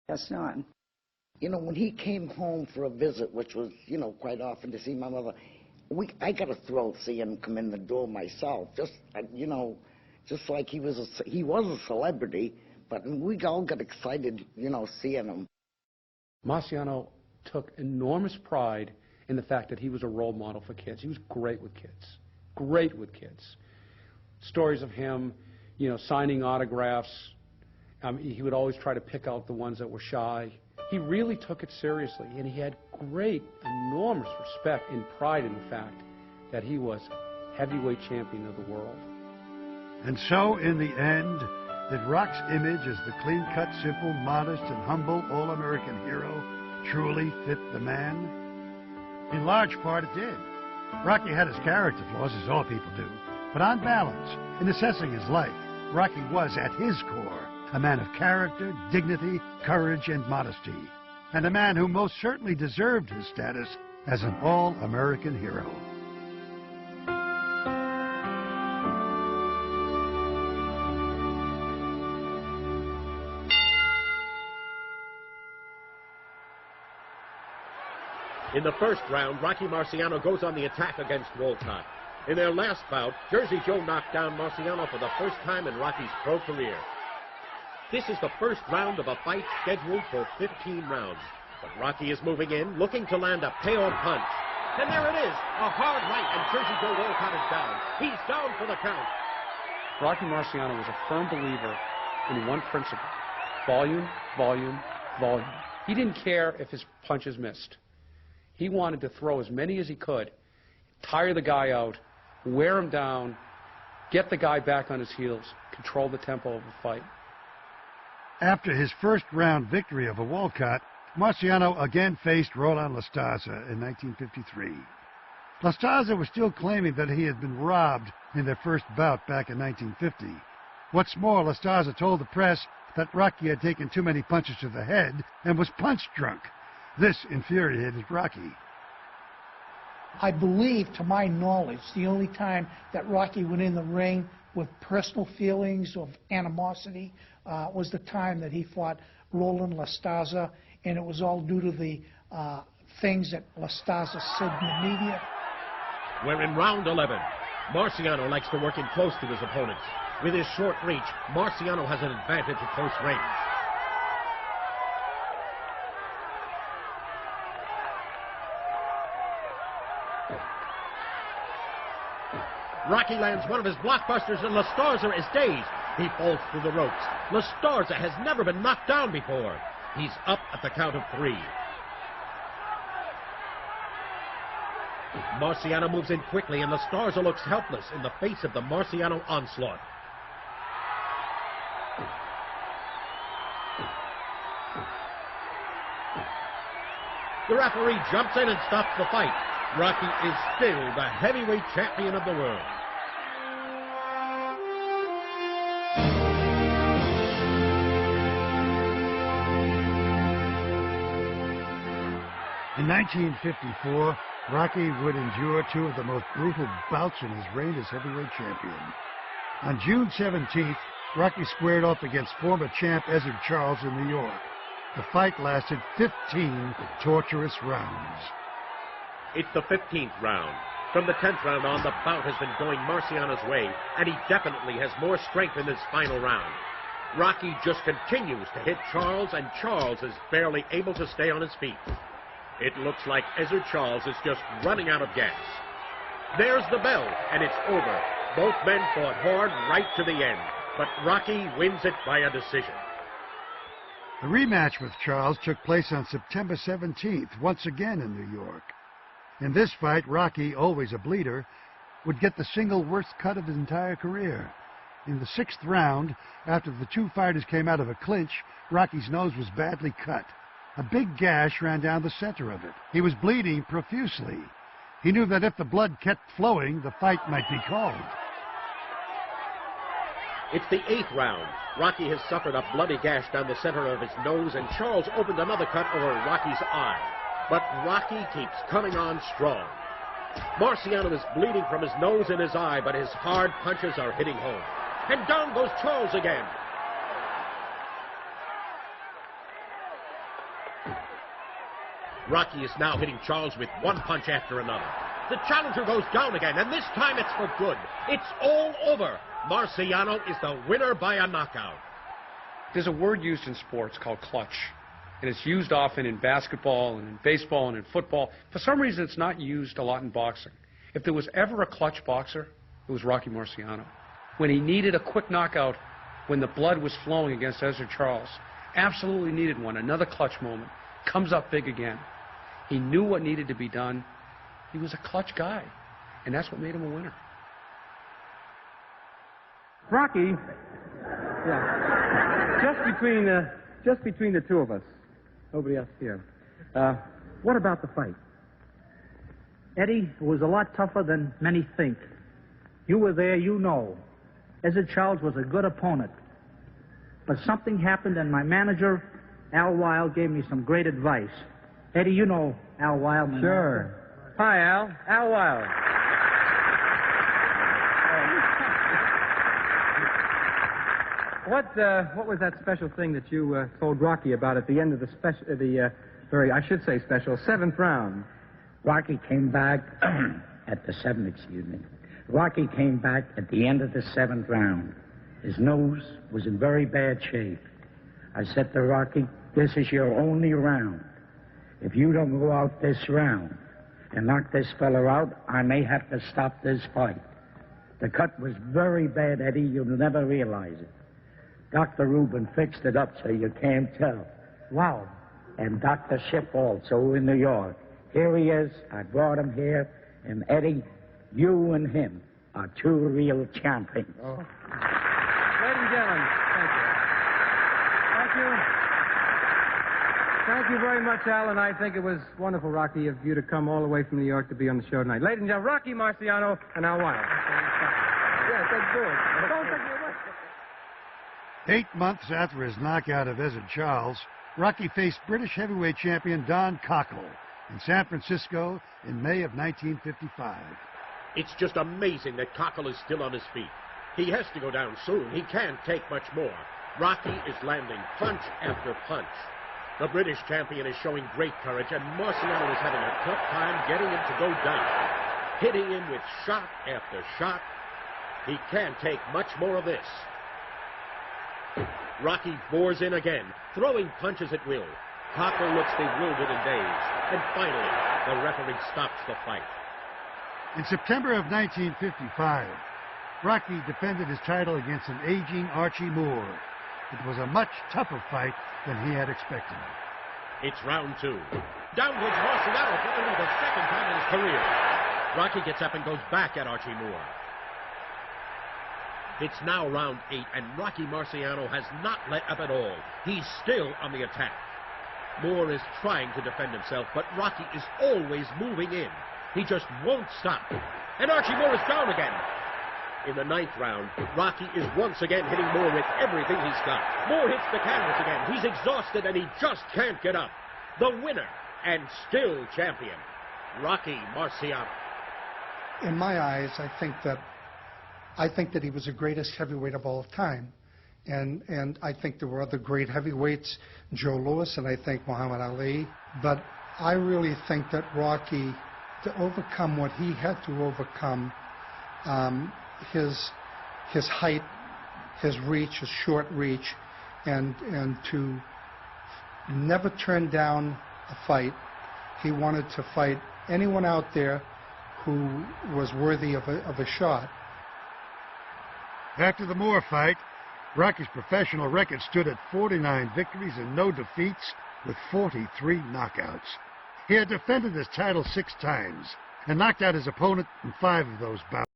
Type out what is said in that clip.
Yes, not. You know, when he came home for a visit, which was, you know, quite often to see my mother, I got a thrill seeing him come in the door myself. Just, you know, just like he was a celebrity, but we all got excited, you know, seeing him. Marciano took enormous pride in the fact that he was a role model for kids. He was great with kids. Great with kids. Stories of him, you know, signing autographs. He would always try to pick out the ones that were shy. He really took it seriously, and he had great, enormous respect and pride in the fact that he was heavyweight champion of the world. And so, in the end, did Rock's image as the clean-cut, simple, modest, and humble all-American hero truly fit the man? In large part, it did. Rocky had his character flaws, as all people do, but on balance, in assessing his life, Rocky was, at his core, a man of character, dignity, courage, and modesty, and a man who most certainly deserved his status as an all-American hero. In the first round, Rocky Marciano goes on the attack against Walcott. In their last bout, Jersey Joe knocked down Marciano for the first time in Rocky's pro career. This is the first round of a fight scheduled for 15 rounds. But Rocky is moving in, looking to land a payoff punch. And there it is, a hard right, and Jersey Joe Walcott is down. He's down for the count. Rocky Marciano was a firm believer in one principle: volume, volume, volume. He didn't care if his punches missed. He wanted to throw as many as he could, tire the guy out, wear him down, get the guy back on his heels, control the tempo of the fight. After his first-round victory over Walcott, Marciano again faced Roland Lastaza in 1953. Lastaza was still claiming that he had been robbed in their first bout back in 1950. What's more, Lastaza told the press that Rocky had taken too many punches to the head and was punch drunk. This infuriated Rocky. I believe, to my knowledge, the only time that Rocky went in the ring with personal feelings of animosity was the time that he fought Roland Lastaza, and it was all due to the things that Lastaza said in the media. We're in round 11. Marciano likes to work in close to his opponents. With his short reach, Marciano has an advantage at close range. Rocky lands one of his blockbusters, and Lastaza is dazed. He falls through the ropes. Lastaza has never been knocked down before. He's up at the count of 3. Marciano moves in quickly, and Lastaza looks helpless in the face of the Marciano onslaught. The referee jumps in and stops the fight. Rocky is still the heavyweight champion of the world. In 1954, Rocky would endure 2 of the most brutal bouts in his reign as heavyweight champion. On June 17th, Rocky squared off against former champ Ezzard Charles in New York. The fight lasted 15 torturous rounds. It's the 15th round. From the 10th round on, the bout has been going Marciano's way, and he definitely has more strength in this final round. Rocky just continues to hit Charles, and Charles is barely able to stay on his feet. It looks like Ezzard Charles is just running out of gas. There's the bell, and it's over. Both men fought hard right to the end, but Rocky wins it by a decision. The rematch with Charles took place on September 17th, once again in New York. In this fight, Rocky, always a bleeder, would get the single worst cut of his entire career. In the 6th round, after the 2 fighters came out of a clinch, Rocky's nose was badly cut. A big gash ran down the center of it. He was bleeding profusely. He knew that if the blood kept flowing, the fight might be called. It's the 8th round. Rocky has suffered a bloody gash down the center of his nose, and Charles opened another cut over Rocky's eye. But Rocky keeps coming on strong. Marciano is bleeding from his nose and his eye, but his hard punches are hitting home. And down goes Charles again. Rocky is now hitting Charles with one punch after another. The challenger goes down again, and this time it's for good. It's all over. Marciano is the winner by a knockout. There's a word used in sports called clutch, and it's used often in basketball and in baseball and in football. For some reason, it's not used a lot in boxing. If there was ever a clutch boxer, it was Rocky Marciano. When he needed a quick knockout, when the blood was flowing against Ezra Charles, absolutely needed one, another clutch moment, comes up big again. He knew what needed to be done. He was a clutch guy, and that's what made him a winner. Rocky, yeah, just between the two of us, nobody else here. What about the fight? Eddie was a lot tougher than many think. You were there, you know. Ezra Charles was a good opponent. But something happened, and my manager, Al Weil, gave me some great advice. Eddie, you know Al Weil, my Sure. Hi, Al. Al Weil. What was that special thing that you told Rocky about at the end of the seventh round? Rocky came back Rocky came back at the end of the seventh round. His nose was in very bad shape. I said to Rocky, this is your only round. If you don't go out this round and knock this fella out, I may have to stop this fight. The cut was very bad, Eddie. You'll never realize it. Dr. Rubin fixed it up so you can't tell. Wow. And Dr. Schiff also in New York. Here he is. I brought him here. And Eddie, you and him are two real champions. Oh. Ladies and gentlemen, thank you. Thank you. Thank you very much, Al, and I think it was wonderful, Rocky, of you to come all the way from New York to be on the show tonight. Ladies and gentlemen, Rocky Marciano and Al Weil. Yes, that's good. Don't take me away. 8 months after his knockout of Ezra Charles, Rocky faced British heavyweight champion Don Cockle in San Francisco in May of 1955. It's just amazing that Cockle is still on his feet. He has to go down soon. He can't take much more. Rocky is landing punch after punch. The British champion is showing great courage, and Marciano is having a tough time getting him to go down. Hitting him with shot after shot. He can't take much more of this. Rocky bores in again, throwing punches at will. Cockle looks bewildered and dazed. And finally, the referee stops the fight. In September of 1955, Rocky defended his title against an aging Archie Moore. It was a much tougher fight than he had expected. It's round 2. Down goes Marciano for only the second time in his career. Rocky gets up and goes back at Archie Moore. It's now round 8, and Rocky Marciano has not let up at all. He's still on the attack. Moore is trying to defend himself, but Rocky is always moving in. He just won't stop. And Archie Moore is down again. In the 9th round, Rocky is once again hitting Moore with everything he's got. Moore hits the canvas again. He's exhausted, and he just can't get up. The winner, and still champion, Rocky Marciano. In my eyes, I think that he was the greatest heavyweight of all time. And I think there were other great heavyweights, Joe Louis, and I think Muhammad Ali. But I really think that Rocky, to overcome what he had to overcome, his height, his reach, his short reach, and to never turn down a fight. He wanted to fight anyone out there who was worthy of a shot. After the Moore fight, Rocky's professional record stood at 49 victories and no defeats with 43 knockouts. He had defended his title 6 times and knocked out his opponent in 5 of those bouts.